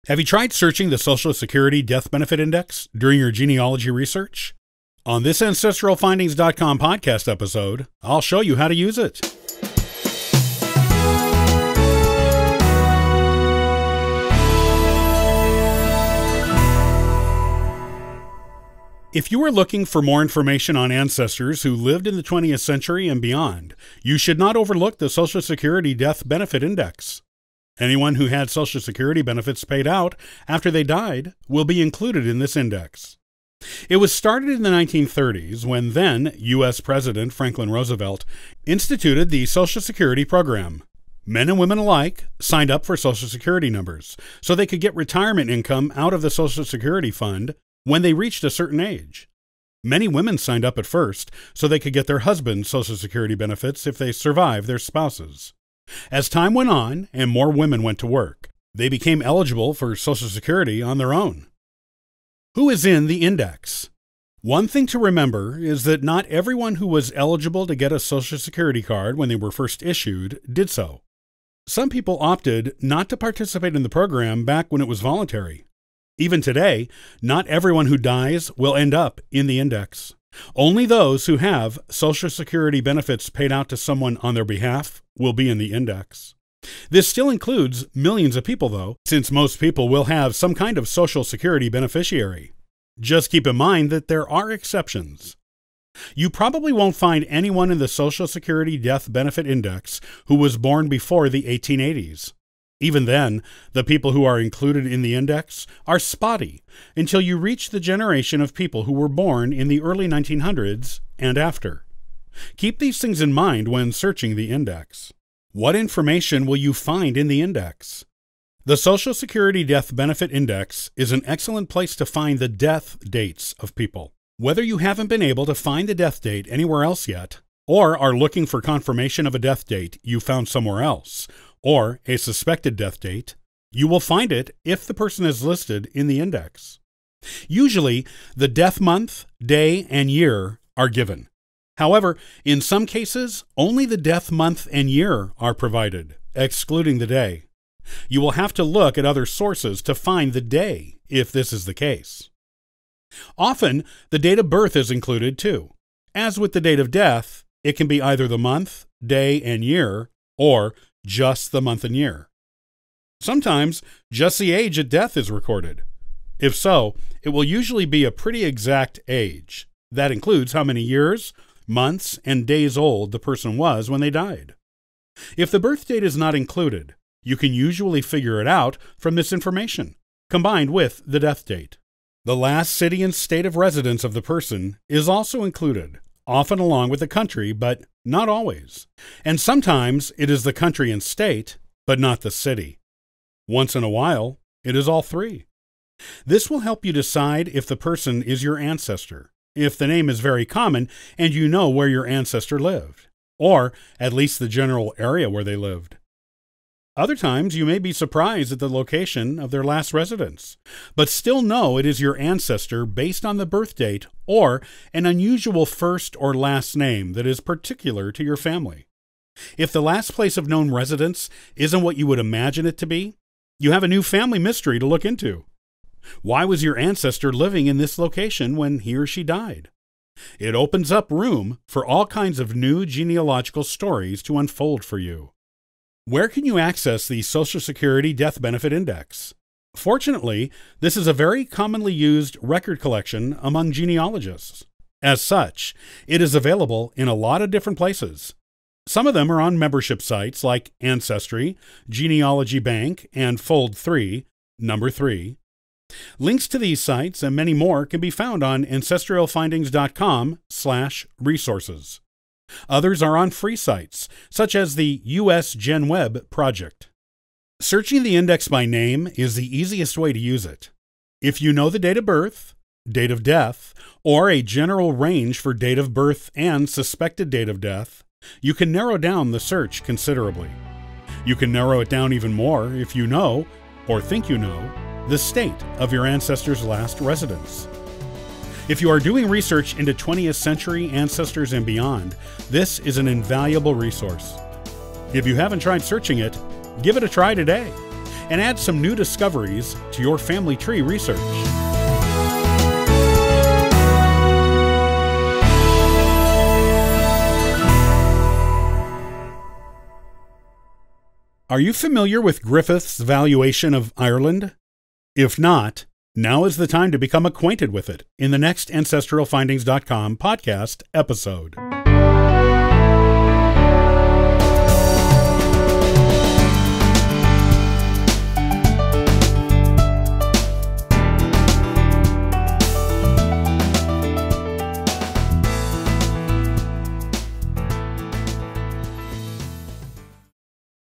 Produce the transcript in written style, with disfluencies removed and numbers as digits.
Have you tried searching the Social Security Death Benefit Index during your genealogy research? On this AncestralFindings.com podcast episode, I'll show you how to use it. If you are looking for more information on ancestors who lived in the 20th century and beyond, you should not overlook the Social Security Death Benefit Index. Anyone who had Social Security benefits paid out after they died will be included in this index. It was started in the 1930s when then U.S. President Franklin Roosevelt instituted the Social Security program. Men and women alike signed up for Social Security numbers so they could get retirement income out of the Social Security fund when they reached a certain age. Many women signed up at first so they could get their husband's Social Security benefits if they survived their spouses. As time went on and more women went to work, they became eligible for Social Security on their own. Who is in the index? One thing to remember is that not everyone who was eligible to get a Social Security card when they were first issued did so. Some people opted not to participate in the program back when it was voluntary. Even today, not everyone who dies will end up in the index. Only those who have Social Security benefits paid out to someone on their behalf will be in the index. This still includes millions of people, though, since most people will have some kind of Social Security beneficiary. Just keep in mind that there are exceptions. You probably won't find anyone in the Social Security Death Benefit Index who was born before the 1880s. Even then, the people who are included in the index are spotty until you reach the generation of people who were born in the early 1900s and after. Keep these things in mind when searching the index. What information will you find in the index? The Social Security Death Benefit Index is an excellent place to find the death dates of people. Whether you haven't been able to find the death date anywhere else yet, or are looking for confirmation of a death date you found somewhere else, or a suspected death date, you will find it if the person is listed in the index. Usually, the death month, day, and year are given. However, in some cases, only the death month and year are provided, excluding the day. You will have to look at other sources to find the day if this is the case. Often, the date of birth is included too. As with the date of death, it can be either the month, day, and year, or just the month and year. Sometimes, just the age at death is recorded. If so, it will usually be a pretty exact age. That includes how many years, months, and days old the person was when they died. If the birth date is not included, you can usually figure it out from this information, combined with the death date. The last city and state of residence of the person is also included, often along with the country, but not always. And sometimes it is the country and state, but not the city. Once in a while, it is all three. This will help you decide if the person is your ancestor, if the name is very common and you know where your ancestor lived, or at least the general area where they lived. Other times you may be surprised at the location of their last residence, but still know it is your ancestor based on the birth date or an unusual first or last name that is particular to your family. If the last place of known residence isn't what you would imagine it to be, you have a new family mystery to look into. Why was your ancestor living in this location when he or she died? It opens up room for all kinds of new genealogical stories to unfold for you. Where can you access the Social Security Death Benefit Index? Fortunately, this is a very commonly used record collection among genealogists. As such, it is available in a lot of different places. Some of them are on membership sites like Ancestry, Genealogy Bank, and Fold 3, number 3. Links to these sites and many more can be found on AncestralFindings.com/resources. Others are on free sites, such as the US Gen Web project. Searching the index by name is the easiest way to use it. If you know the date of birth, date of death, or a general range for date of birth and suspected date of death, you can narrow down the search considerably. You can narrow it down even more if you know, or think you know, the state of your ancestor's last residence. If you are doing research into 20th century ancestors and beyond, this is an invaluable resource. If you haven't tried searching it, give it a try today. and add some new discoveries to your family tree research. Are you familiar with Griffith's valuation of Ireland? If not, now is the time to become acquainted with it in the next AncestralFindings.com podcast episode.